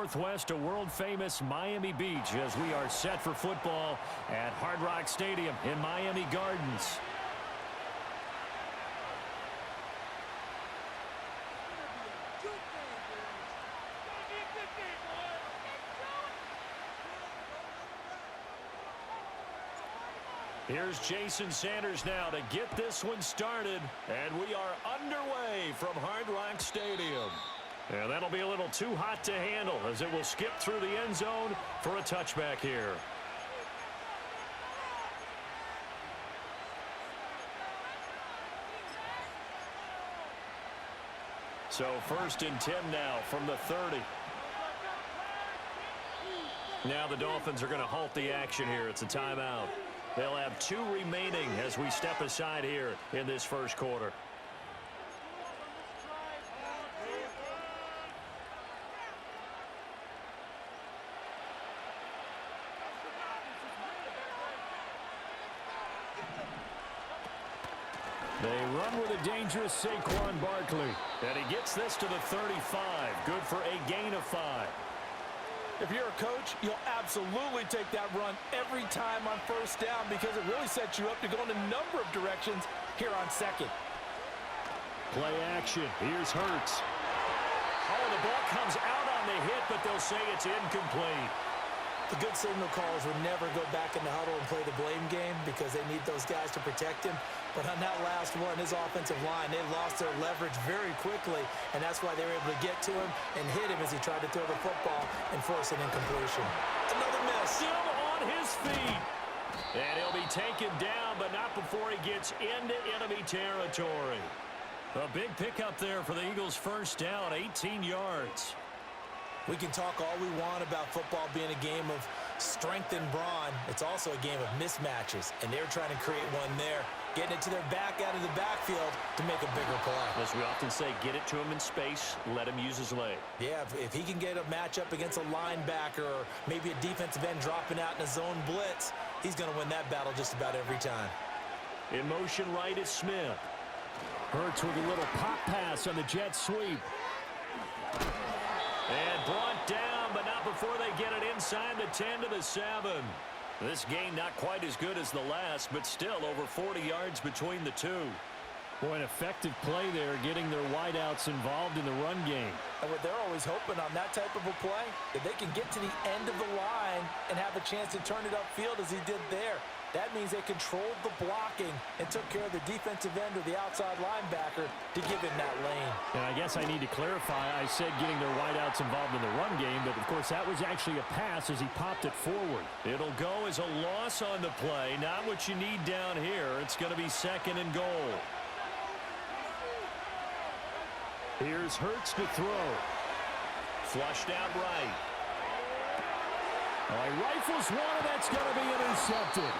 Northwest to world-famous Miami Beach as we are set for football at Hard Rock Stadium in Miami Gardens. Here's Jason Sanders now to get this one started, and we are underway from Hard Rock Stadium. And that'll be a little too hot to handle as it will skip through the end zone for a touchback here. So 1st and 10 now from the 30. Now the Dolphins are going to halt the action here. It's a timeout. They'll have 2 remaining as we step aside here in this first quarter. They run with a dangerous Saquon Barkley. And he gets this to the 35. Good for a gain of 5. If you're a coach, you'll absolutely take that run every time on 1st down because it really sets you up to go in a number of directions here on 2nd. Play action. Here's Hurts. Oh, the ball comes out on the hit, but they'll say it's incomplete. The good signal callers would never go back in the huddle and play the blame game because they need those guys to protect him. But on that last one, his offensive line, they lost their leverage very quickly, and that's why they were able to get to him and hit him as he tried to throw the football and force an incompletion. Another miss. Still on his feet. And he'll be taken down, but not before he gets into enemy territory. A big pickup there for the Eagles' 1st down, 18 yards. We can talk all we want about football being a game of strength and brawn. It's also a game of mismatches, and they're trying to create one there, getting it to their back out of the backfield to make a bigger play. As we often say, get it to him in space, let him use his leg. Yeah, if he can get a matchup against a linebacker or maybe a defensive end dropping out in a zone blitz, he's going to win that battle just about every time. In motion right is Smith. Hurts with a little pop pass on the jet sweep. And brought down, but not before they get it inside the 10 to the 7. This game not quite as good as the last, but still over 40 yards between the two. Boy, an effective play there, getting their wideouts involved in the run game. And what they're always hoping on that type of a play, that they can get to the end of the line and have a chance to turn it upfield as he did there. That means they controlled the blocking and took care of the defensive end or the outside linebacker to give him that lane. And I guess I need to clarify, I said getting their wideouts involved in the run game, but of course that was actually a pass as he popped it forward. It'll go as a loss on the play, not what you need down here. It's going to be 2nd and goal. Here's Hurts to throw. Flushed out right. He rifles one, and that's going to be intercepted.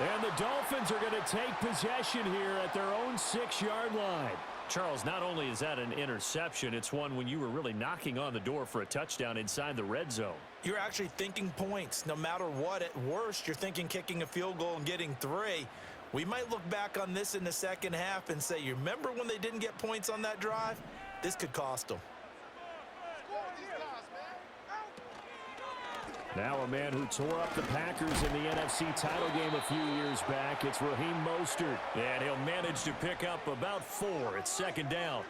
And the Dolphins are going to take possession here at their own 6-yard line. Charles, not only is that an interception, it's one when you were really knocking on the door for a touchdown inside the red zone. You're actually thinking points. No matter what, at worst, you're thinking kicking a field goal and getting 3. We might look back on this in the second half and say, you remember when they didn't get points on that drive? This could cost them. Now a man who tore up the Packers in the NFC title game a few years back. It's Raheem Mostert. And he'll manage to pick up about 4. It's 2nd down.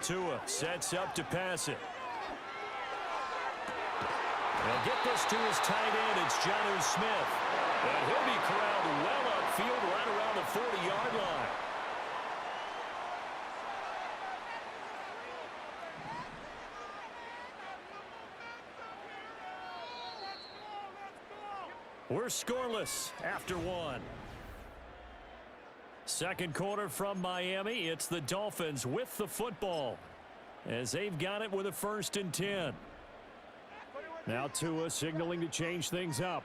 Tua sets up to pass it. They'll get this to his tight end. It's Jonnu Smith. And he'll be corralled well upfield right around the 40-yard line. We're scoreless after 1. Second quarter from Miami. It's the Dolphins with the football as they've got it with a 1st and 10. Now Tua signaling to change things up.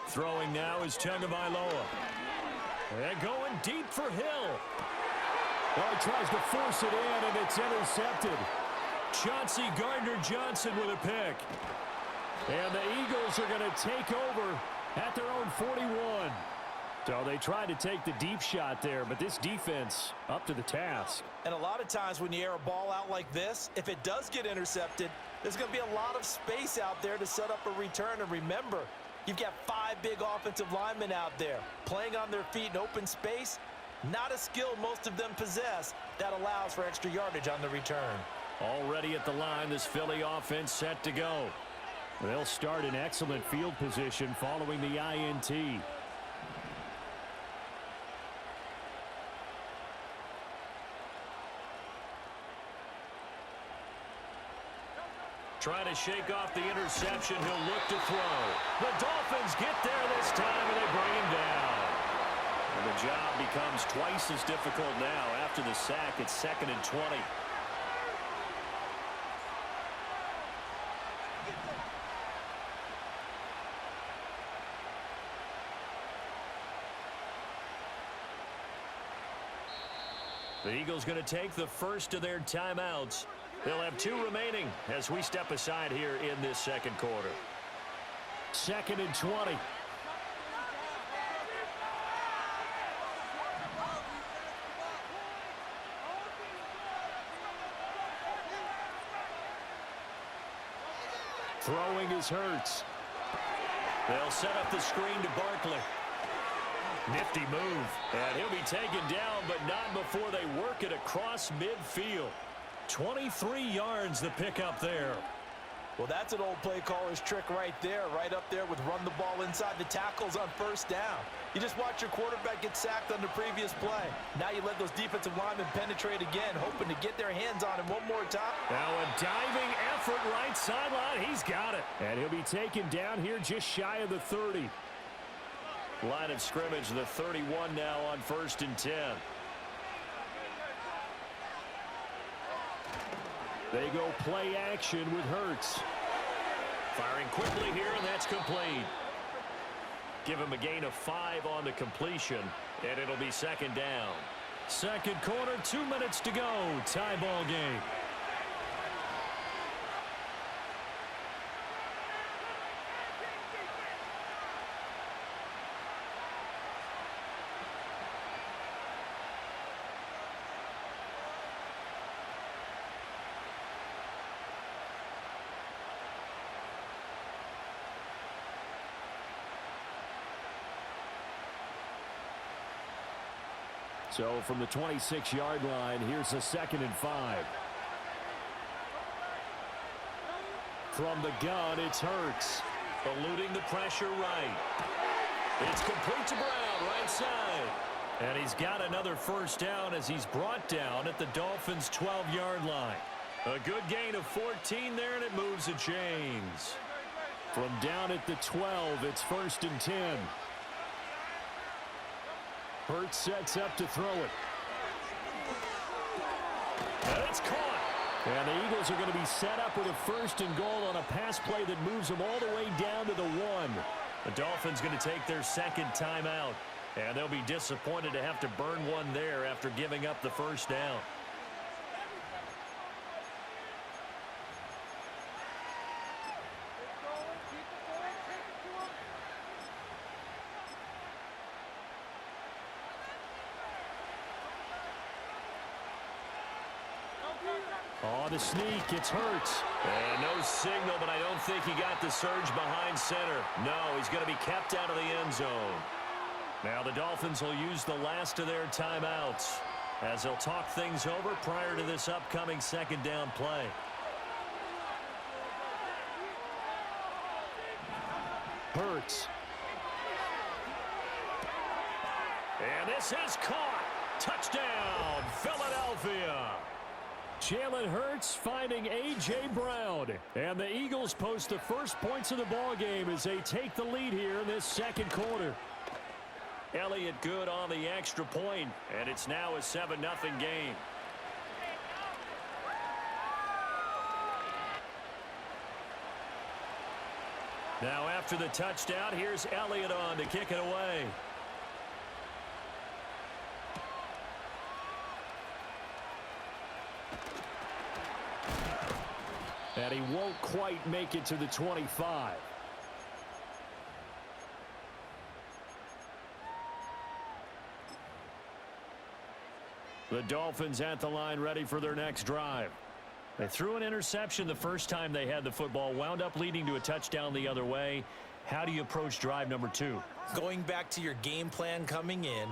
Throwing now is Tagovailoa. And going deep for Hill. Well, he tries to force it in, and it's intercepted. Chauncey Gardner-Johnson with a pick. And the Eagles are going to take over at their own 41. So they tried to take the deep shot there, but this defense up to the task. And a lot of times when you air a ball out like this, if it does get intercepted, there's going to be a lot of space out there to set up a return. And remember, you've got 5 big offensive linemen out there playing on their feet in open space. Not a skill most of them possess that allows for extra yardage on the return. Already at the line, this Philly offense set to go. They'll start in excellent field position following the INT. Trying to shake off the interception. He'll look to throw. The Dolphins get there this time, and they bring him down. And the job becomes twice as difficult now. After the sack, it's 2nd and 20. The Eagles going to take the first of their timeouts. They'll have 2 remaining as we step aside here in this second quarter. 2nd and 20. Throwing is Hurts. They'll set up the screen to Barkley. Nifty move. And he'll be taken down, but not before they work it across midfield. 23 yards the pickup there. Well, that's an old play caller's trick right there, right up there with run the ball inside the tackles on first down. You just watch your quarterback get sacked on the previous play. Now you let those defensive linemen penetrate again, hoping to get their hands on him one more time. Now a diving effort right sideline. He's got it. And he'll be taken down here just shy of the 30. Line of scrimmage, the 31 now on 1st and 10. They go play action with Hurts. Firing quickly here, and that's complete. Give him a gain of 5 on the completion, and it'll be 2nd down. Second quarter, 2 minutes to go. Tie ball game. So from the 26-yard line, here's a 2nd and 5. From the gun, it's Hurts. Eluding the pressure right. It's complete to Brown, right side. And he's got another first down as he's brought down at the Dolphins' 12-yard line. A good gain of 14 there, and it moves the chains. From down at the 12, it's 1st and 10. Hurts sets up to throw it. And it's caught. And the Eagles are going to be set up with a 1st and goal on a pass play that moves them all the way down to the 1. The Dolphins going to take their 2nd timeout. And they'll be disappointed to have to burn one there after giving up the first down. On the sneak, it's Hurts. And no signal, but I don't think he got the surge behind center. No, he's going to be kept out of the end zone. Now the Dolphins will use the last of their timeouts as they'll talk things over prior to this upcoming 2nd down play. Hurts. And this is caught. Touchdown, Philadelphia. Jalen Hurts finding A.J. Brown. And the Eagles post the first points of the ball game as they take the lead here in this second quarter. Elliott good on the extra point, and it's now a 7-0 game. Now after the touchdown, here's Elliott on to kick it away. And he won't quite make it to the 25. The Dolphins at the line ready for their next drive. They threw an interception the first time they had the football, wound up leading to a touchdown the other way. How do you approach drive number 2? Going back to your game plan coming in,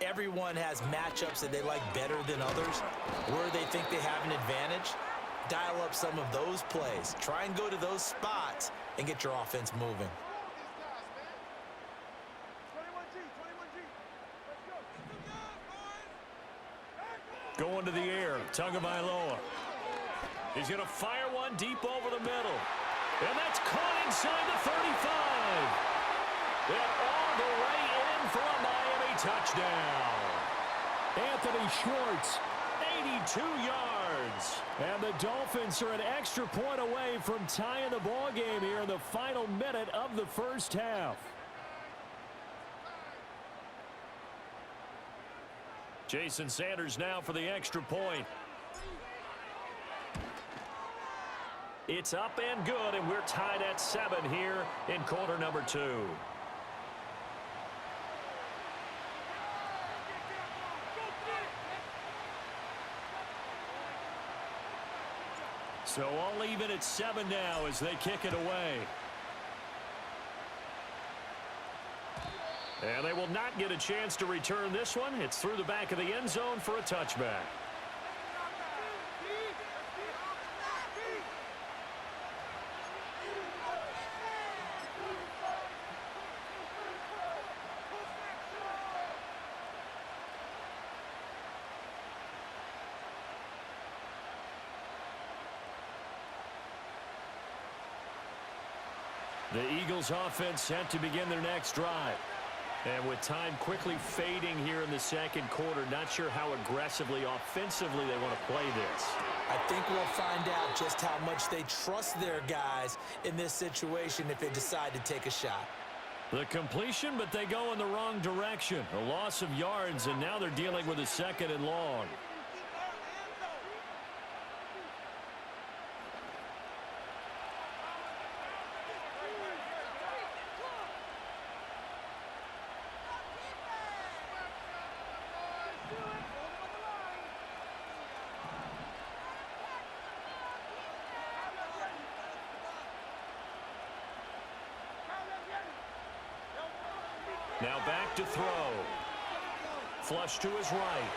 everyone has matchups that they like better than others. Where they think they have an advantage, dial up some of those plays. Try and go to those spots and get your offense moving. Going to the air, Tagovailoa. He's going to fire one deep over the middle. And that's caught inside the 35. And all the way in for a Miami touchdown. Anthony Schwartz, 82 yards. And the Dolphins are an extra point away from tying the ball game here in the final minute of the first half. Jason Sanders now for the extra point. It's up and good, and we're tied at 7 here in quarter number 2. So all even at 7 now as they kick it away. And they will not get a chance to return this one. It's through the back of the end zone for a touchback. The Eagles offense set to begin their next drive. And with time quickly fading here in the second quarter, not sure how aggressively, offensively they want to play this. I think we'll find out just how much they trust their guys in this situation if they decide to take a shot. The completion, but they go in the wrong direction. A loss of yards, and now they're dealing with a 2nd and long. Now back to throw. Flush to his right.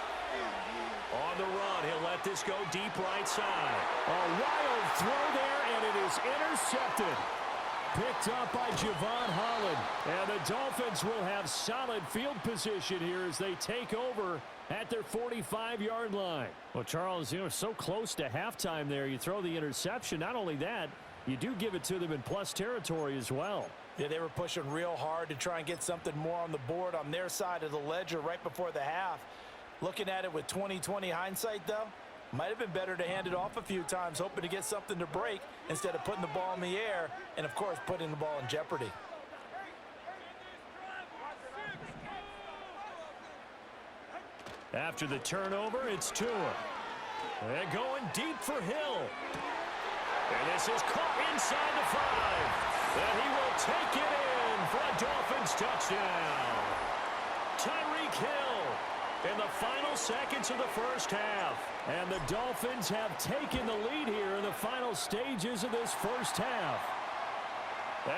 On the run, he'll let this go deep right side. A wild throw there, and it is intercepted. Picked up by Javon Holland. And the Dolphins will have solid field position here as they take over at their 45-yard line. Well, Charles, so close to halftime there. You throw the interception. Not only that, you do give it to them in plus territory as well. Yeah, they were pushing real hard to try and get something more on the board on their side of the ledger right before the half. Looking at it with 20/20 hindsight, though, might have been better to hand it off a few times, hoping to get something to break instead of putting the ball in the air and, of course, putting the ball in jeopardy. After the turnover, it's Tua. And going deep for Hill. And this is caught inside the 5. And he will take it in for a Dolphins touchdown. Tyreek Hill in the final seconds of the first half. And the Dolphins have taken the lead here in the final stages of this first half.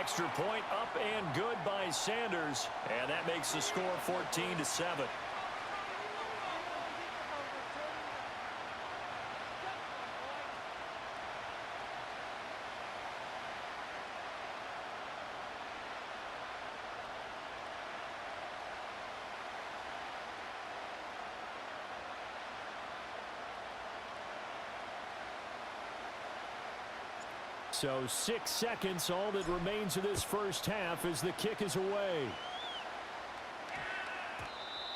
Extra point up and good by Sanders. And that makes the score 14-7. So 6 seconds, all that remains of this first half as the kick is away.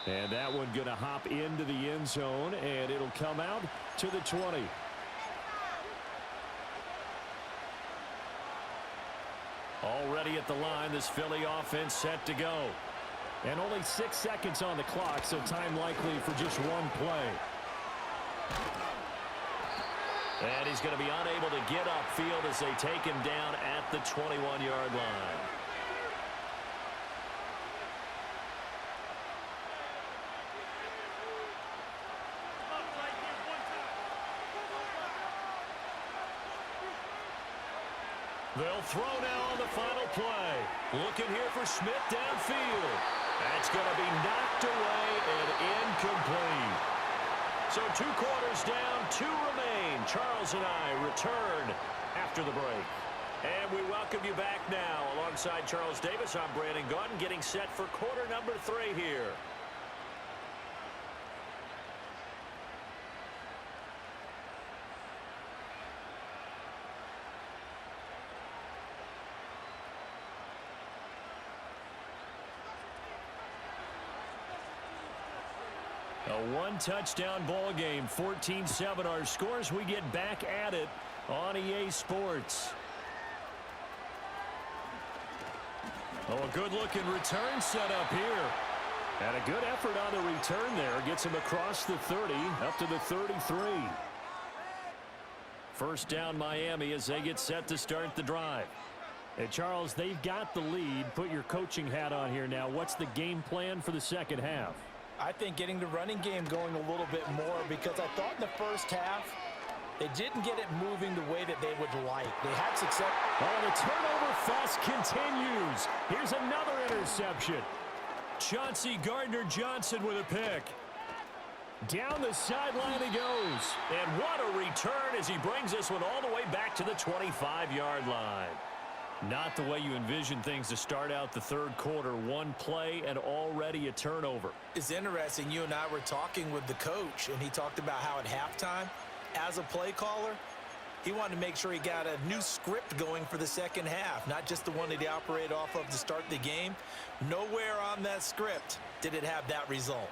And that one going to hop into the end zone, and it'll come out to the 20. Already at the line, this Philly offense set to go. And only 6 seconds on the clock, so time likely for just one play. And he's going to be unable to get upfield as they take him down at the 21-yard line. They'll throw now on the final play. Looking here for Smith downfield. That's going to be knocked away and incomplete. So 2 quarters down, 2 remain. Charles and I return after the break. And we welcome you back now. Alongside Charles Davis, I'm Brandon Gaudin, getting set for quarter number 3 here. A 1-touchdown ball game, 14-7 our scores. We get back at it on EA Sports. Oh, a good-looking return set up here. And a good effort on the return there. Gets him across the 30, up to the 33. First down Miami as they get set to start the drive. Hey, Charles, they've got the lead. Put your coaching hat on here now. What's the game plan for the second half? I think getting the running game going a little bit more, because I thought in the first half they didn't get it moving the way that they would like. They had success. Oh, the turnover fest continues. Here's another interception. Chauncey Gardner-Johnson with a pick. Down the sideline he goes. And what a return as he brings this one all the way back to the 25-yard line. Not the way you envision things to start out the third quarter. 1 play and already a turnover. It's interesting. You and I were talking with the coach, and he talked about how at halftime, as a play caller, he wanted to make sure he got a new script going for the second half, not just the one that he operated off of to start the game. Nowhere on that script did it have that result.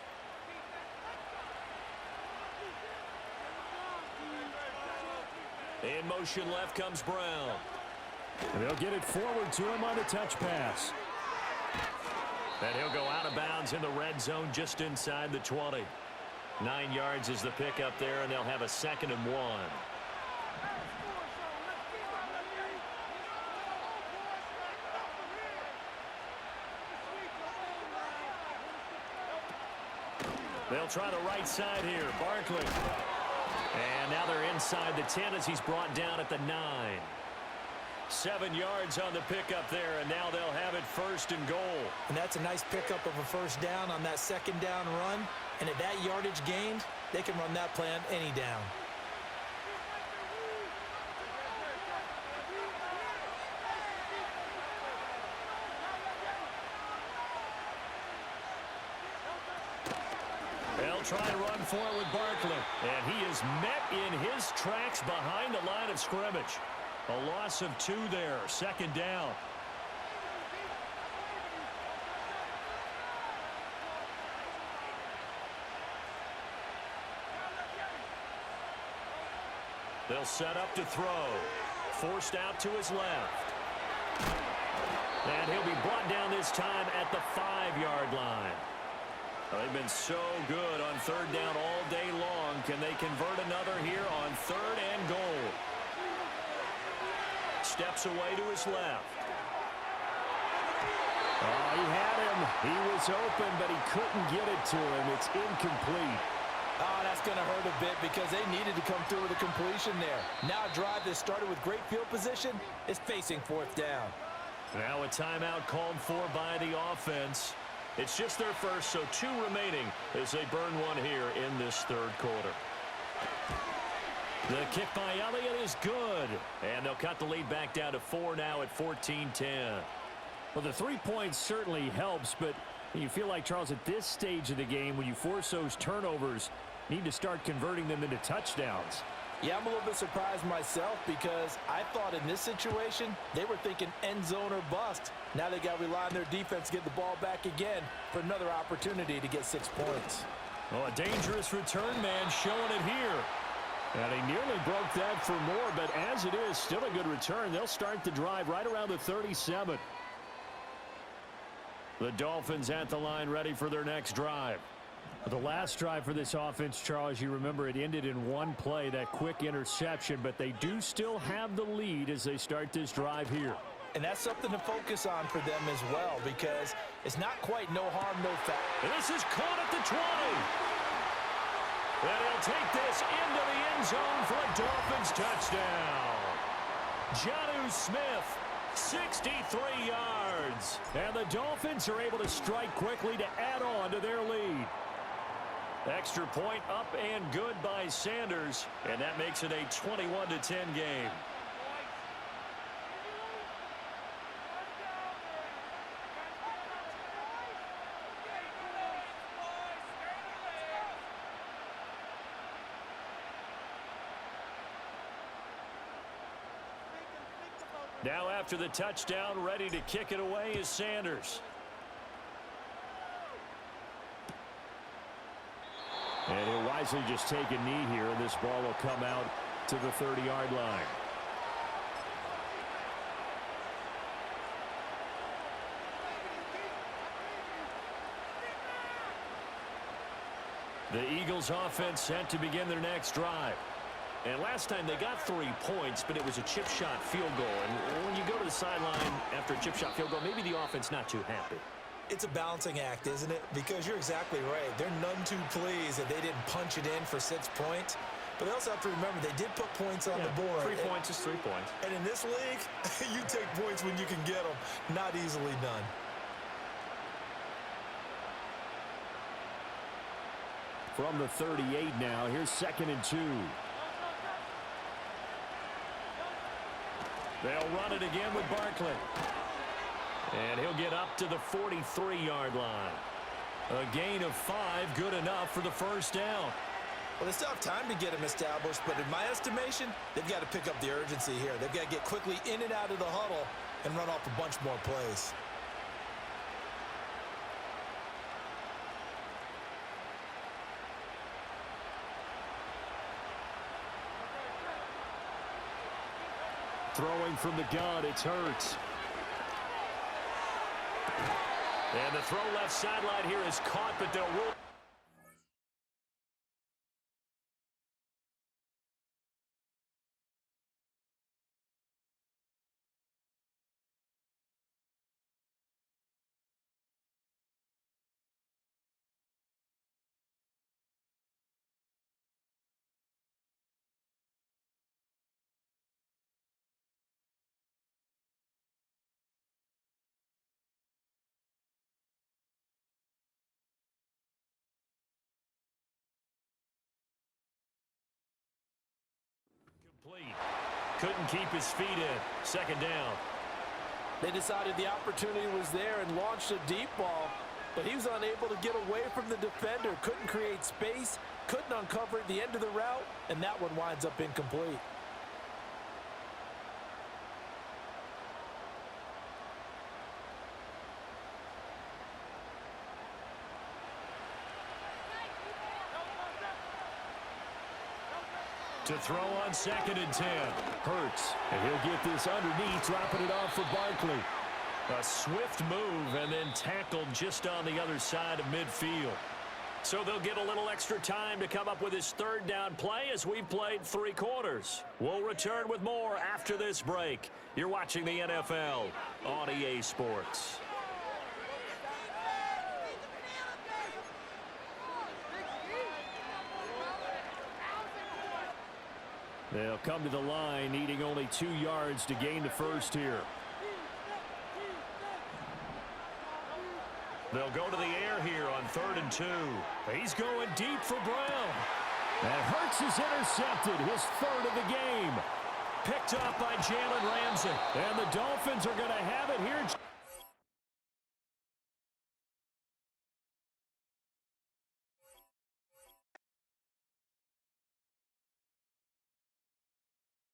In motion left comes Brown. And they'll get it forward to him on the touch pass. And he'll go out of bounds in the red zone just inside the 20. 9 yards is the pickup there, and they'll have a 2nd and 1. They'll try the right side here. Barkley. And now they're inside the 10 as he's brought down at the 9. 7 yards on the pickup there, and now they'll have it 1st and goal. And that's a nice pickup of a first down on that second down run. And at that yardage gained, they can run that play on any down. They'll try and run forward with Barkley. And he is met in his tracks behind the line of scrimmage. A loss of 2 there. 2nd down. They'll set up to throw. Forced out to his left. And he'll be brought down this time at the 5-yard line. They've been so good on 3rd down all day long. Can they convert another here on 3rd and goal? Steps away to his left. Oh, he had him. He was open, but he couldn't get it to him. It's incomplete. Oh, that's going to hurt a bit because they needed to come through with a completion there. Now a drive that started with great field position is facing 4th down. Now a timeout called for by the offense. It's just their first, so 2 remaining as they burn one here in this 3rd quarter. The kick by Elliott is good. And they'll cut the lead back down to 4 now at 14-10. Well, the 3 points certainly helps, but you feel like, Charles, at this stage of the game, when you force those turnovers, you need to start converting them into touchdowns. Yeah, I'm a little bit surprised myself because I thought in this situation, they were thinking end zone or bust. Now they got to rely on their defense to get the ball back again for another opportunity to get 6 points. Well, a dangerous return man showing it here. And he nearly broke that for more, but as it is, still a good return. They'll start the drive right around the 37. The Dolphins at the line ready for their next drive. The last drive for this offense, Charles, you remember it ended in one play, that quick interception, but they do still have the lead as they start this drive here. And that's something to focus on for them as well, because it's not quite no harm, no foul. And this is caught at the 20. And he'll take this into the end zone for a Dolphins touchdown. Jonnu Smith, 63 yards. And the Dolphins are able to strike quickly to add on to their lead. Extra point up and good by Sanders, and that makes it a 21-10 game. Now after the touchdown, ready to kick it away is Sanders. And he'll wisely just take a knee here, and this ball will come out to the 30-yard line. The Eagles offense set to begin their next drive. And last time they got 3 points, but it was a chip shot field goal. And when you go to the sideline after a chip shot field goal, maybe the offense not too happy. It's a balancing act, isn't it? Because you're exactly right. They're none too pleased that they didn't punch it in for 6 points. But they also have to remember they did put points on the board. 3 points is 3 points. And in this league, you take points when you can get them. Not easily done. From the 38 now, here's 2nd and 2. They'll run it again with Barkley. And he'll get up to the 43-yard line. A gain of 5, good enough for the first down. Well, they still have time to get him established, but in my estimation, they've got to pick up the urgency here. They've got to get quickly in and out of the huddle and run off a bunch more plays. Throwing from the gun, it's Hurts. And the throw left sideline here is caught, but they'll rule. Couldn't keep his feet in. 2nd down. They decided the opportunity was there and launched a deep ball, but he was unable to get away from the defender. Couldn't create space, couldn't uncover the end of the route, and that one winds up incomplete. To throw on 2nd and 10. Hurts. And he'll get this underneath, dropping it off for Barkley. A swift move and then tackled just on the other side of midfield. So they'll get a little extra time to come up with his 3rd down play as we've played 3 quarters. We'll return with more after this break. You're watching the NFL on EA Sports. They'll come to the line, needing only 2 yards to gain the first here. They'll go to the air here on 3rd and 2. He's going deep for Brown. And Hurts is intercepted, his 3rd of the game. Picked up by Jalen Ramsey. And the Dolphins are going to have it here.